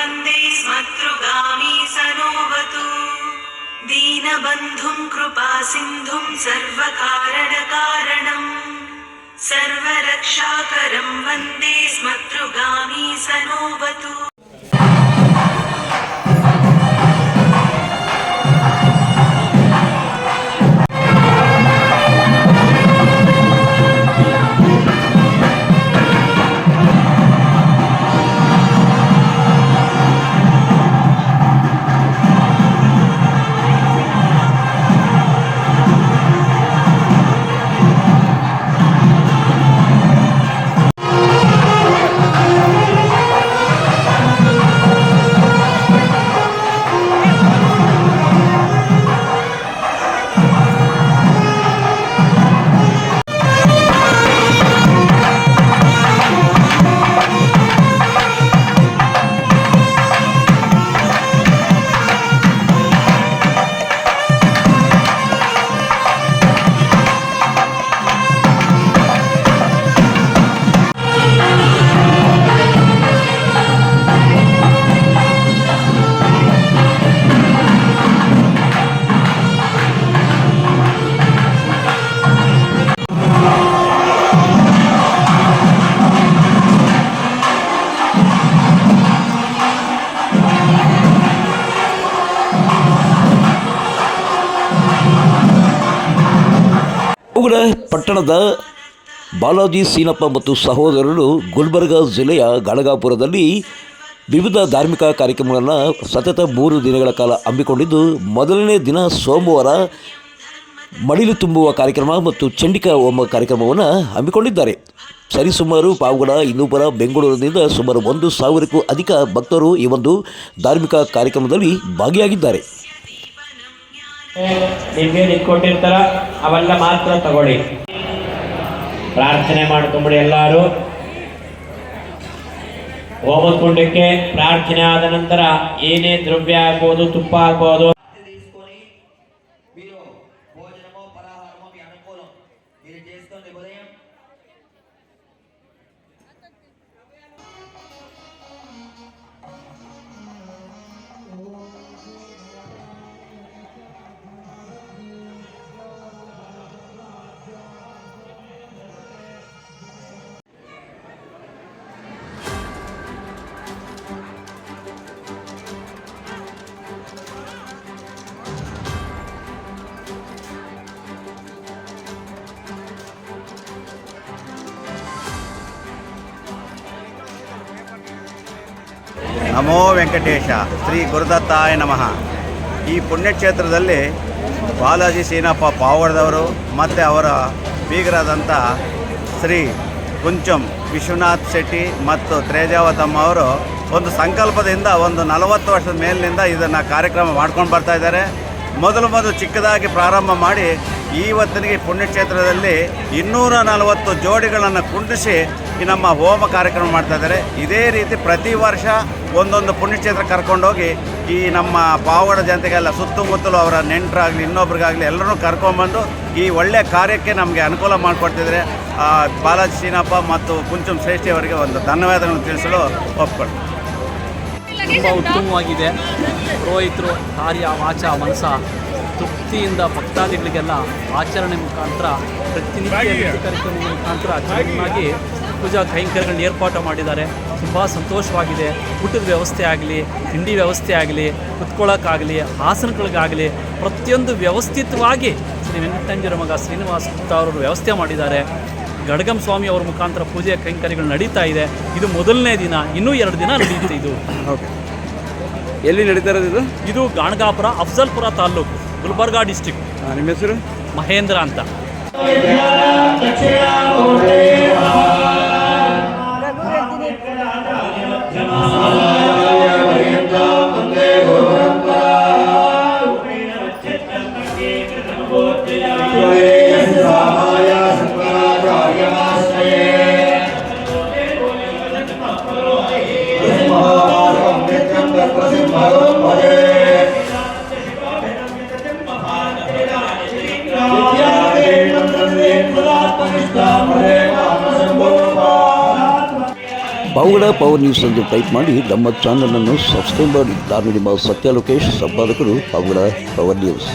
वन्दे स्मतृगामी सनोवतु दीनबन्धुं कृपासिन्धुं सर्वकारणकारणम् सर्वरक्षाकरं वन्दे स्मतृगामी सनोवतु। ಪಟ್ಟಣದ ಬಾಲಾಜಿ ಸೀನಪ್ಪ ಮತ್ತು ಸಹೋದರರು ಗುಲ್ಬರ್ಗ ಜಿಲ್ಲೆಯ ಗಾಣಗಾಪುರದಲ್ಲಿ ವಿವಿಧ ಧಾರ್ಮಿಕ ಕಾರ್ಯಕ್ರಮಗಳನ್ನು ಸತತ 3 ದಿನಗಳ ಕಾಲ ಹಮ್ಮಿಕೊಂಡಿದ್ದು, ಮೊದಲನೇ ದಿನ ಸೋಮವಾರ ಮಡಿಲು ತುಂಬುವ ಕಾರ್ಯಕ್ರಮ ಮತ್ತು ಚಂಡಿಕಾ ಹೋಮ ಕಾರ್ಯಕ್ರಮವನ್ನು ಹಮ್ಮಿಕೊಂಡಿದ್ದಾರೆ. ಸರಿಸುಮಾರು ಪಾವಗಡ, ಇನ್ನೂಪುರ, ಬೆಂಗಳೂರಿನಿಂದ ಸುಮಾರು 1,000ಕ್ಕೂ ಅಧಿಕ ಭಕ್ತರು ಈ ಒಂದು ಧಾರ್ಮಿಕ ಕಾರ್ಯಕ್ರಮದಲ್ಲಿ ಭಾಗಿಯಾಗಿದ್ದಾರೆ. ನಿಮಗೆ ಕೊಟ್ಟಿರ್ತಾರ ಅವೆಲ್ಲ ಮಾತ್ರ ತಗೊಳ್ಳಿ. ಪ್ರಾರ್ಥನೆ ಮಾಡ್ಕೊಂಬಿಡಿ. ಎಲ್ಲರೂ ಹೋಮದ ಕುಂಡಕ್ಕೆ ಪ್ರಾರ್ಥನೆ ಆದ ನಂತರ ಏನೇ ದ್ರವ್ಯ ಆಗ್ಬೋದು, ತುಪ್ಪ ಆಗ್ಬೋದು, ನಮೋ ವೆಂಕಟೇಶ. ಶ್ರೀ ಗುರುದತ್ತಾಯ ನಮಃ. ಈ ಪುಣ್ಯಕ್ಷೇತ್ರದಲ್ಲಿ ಬಾಲಾಜಿ ಸೀನಪ್ಪ ಪಾವಗಡದವರು ಮತ್ತು ಅವರ ಬೀಗರಾದಂಥ ಶ್ರೀ ಕುಂಚಂ ವಿಶ್ವನಾಥ್ ಶೆಟ್ಟಿ ಮತ್ತು ತ್ರೇಜಾವತಮ್ಮ ಅವರು ಒಂದು ಸಂಕಲ್ಪದಿಂದ ಒಂದು 40 ವರ್ಷದ ಮೇಲಿನಿಂದ ಇದನ್ನು ಕಾರ್ಯಕ್ರಮ ಮಾಡ್ಕೊಂಡು ಬರ್ತಾಯಿದ್ದಾರೆ. ಮೊದಲು ಚಿಕ್ಕದಾಗಿ ಪ್ರಾರಂಭ ಮಾಡಿ ಇವತ್ತಿನಿಗೆ ಪುಣ್ಯಕ್ಷೇತ್ರದಲ್ಲಿ 240 ಜೋಡಿಗಳನ್ನು ಕುಂಡಿಸಿ ಈ ನಮ್ಮ ಹೋಮ ಕಾರ್ಯಕ್ರಮ ಮಾಡ್ತಾಯಿದ್ದಾರೆ. ಇದೇ ರೀತಿ ಪ್ರತಿ ವರ್ಷ ಒಂದೊಂದು ಪುಣ್ಯಕ್ಷೇತ್ರ ಕರ್ಕೊಂಡೋಗಿ ಈ ನಮ್ಮ ಪಾವಗಡ ಜನತೆಗೆಲ್ಲ ಸುತ್ತಮುತ್ತಲು ಅವರ ನೆಂಟರಾಗಲಿ ಇನ್ನೊಬ್ರಿಗಾಗಲಿ ಎಲ್ಲರೂ ಕರ್ಕೊಂಡ್ಬಂದು ಈ ಒಳ್ಳೆಯ ಕಾರ್ಯಕ್ಕೆ ನಮಗೆ ಅನುಕೂಲ ಮಾಡಿಕೊಡ್ತಿದ್ದಾರೆ. ಬಾಲಾಜಿ ಸೀನಪ್ಪ ಮತ್ತು ಕುಂಚಂ ಶ್ರೇಷ್ಠಿ ಅವರಿಗೆ ಒಂದು ಧನ್ಯವಾದಗಳನ್ನು ತಿಳಿಸಲು ಒಪ್ಪಿಕೊಳ್ತೀನಿ. ತುಂಬ ಉತ್ತಮವಾಗಿದೆ. ಪುರೋಹಿತರು ಕಾರ್ಯ ವಾಚ ಮನಸ ತೃಪ್ತಿಯಿಂದ ಭಕ್ತಾದಿಗಳಿಗೆಲ್ಲ ಆಚರಣೆ ಮುಖಾಂತರ ಪ್ರತಿನಿತ್ಯ ಕಾರ್ಯಕ್ರಮಗಳ ಮುಖಾಂತರ ಚೆನ್ನಾಗಿ ಪೂಜಾ ಕೈಂಕರ್ಯಗಳನ್ನ ಏರ್ಪಾಟು ಮಾಡಿದ್ದಾರೆ. ತುಂಬ ಸಂತೋಷವಾಗಿದೆ. ಊಟದ ವ್ಯವಸ್ಥೆ ಆಗಲಿ, ತಿಂಡಿ ವ್ಯವಸ್ಥೆ ಆಗಲಿ, ಕುತ್ಕೊಳ್ಳೋಕ್ಕಾಗಲಿ, ಆಸನಗಳಿಗಾಗಲಿ ಪ್ರತಿಯೊಂದು ವ್ಯವಸ್ಥಿತವಾಗಿ ಶ್ರೀ ವೆಂಕಟಂಜರ ಮಗ ಶ್ರೀನಿವಾಸ ಗುಪ್ತಾ ಅವರು ವ್ಯವಸ್ಥೆ ಮಾಡಿದ್ದಾರೆ. ಗಡಗಂ ಸ್ವಾಮಿ ಅವರ ಮುಖಾಂತರ ಪೂಜೆ ಕೈಂಕರ್ಯಗಳು ನಡೀತಾ ಇದೆ. ಇದು ಮೊದಲನೇ ದಿನ, ಇನ್ನೂ 2 ದಿನ ನಡೆಯುತ್ತೆ. ಇದು ಎಲ್ಲಿ ನಡೀತಾ ಇರೋದು? ಇದು ಗಾಣಗಾಪುರ, ಅಫ್ಜಲ್ಪುರ ತಾಲ್ಲೂಕು, ಗುಲ್ಬರ್ಗಾ ಡಿಸ್ಟಿಕ್. ನಿಮ್ಮ ಹೆಸರು? ಮಹೇಂದ್ರ ಅಂತ. ಪಾವಗಡ ಪವರ್ ನ್ಯೂಸ್ ಎಂದು ಟೈಪ್ ಮಾಡಿ ನಮ್ಮ ಚಾನಲನ್ನು ಸಬ್ಸ್ಕ್ರೈಬ್ ಮಾಡಿ. ನಾನು ನಿಮ್ಮ ಸತ್ಯ ಲೋಕೇಶ್, ಸಂಪಾದಕರು ಪಾವಗಡ ಪವರ್ ನ್ಯೂಸ್.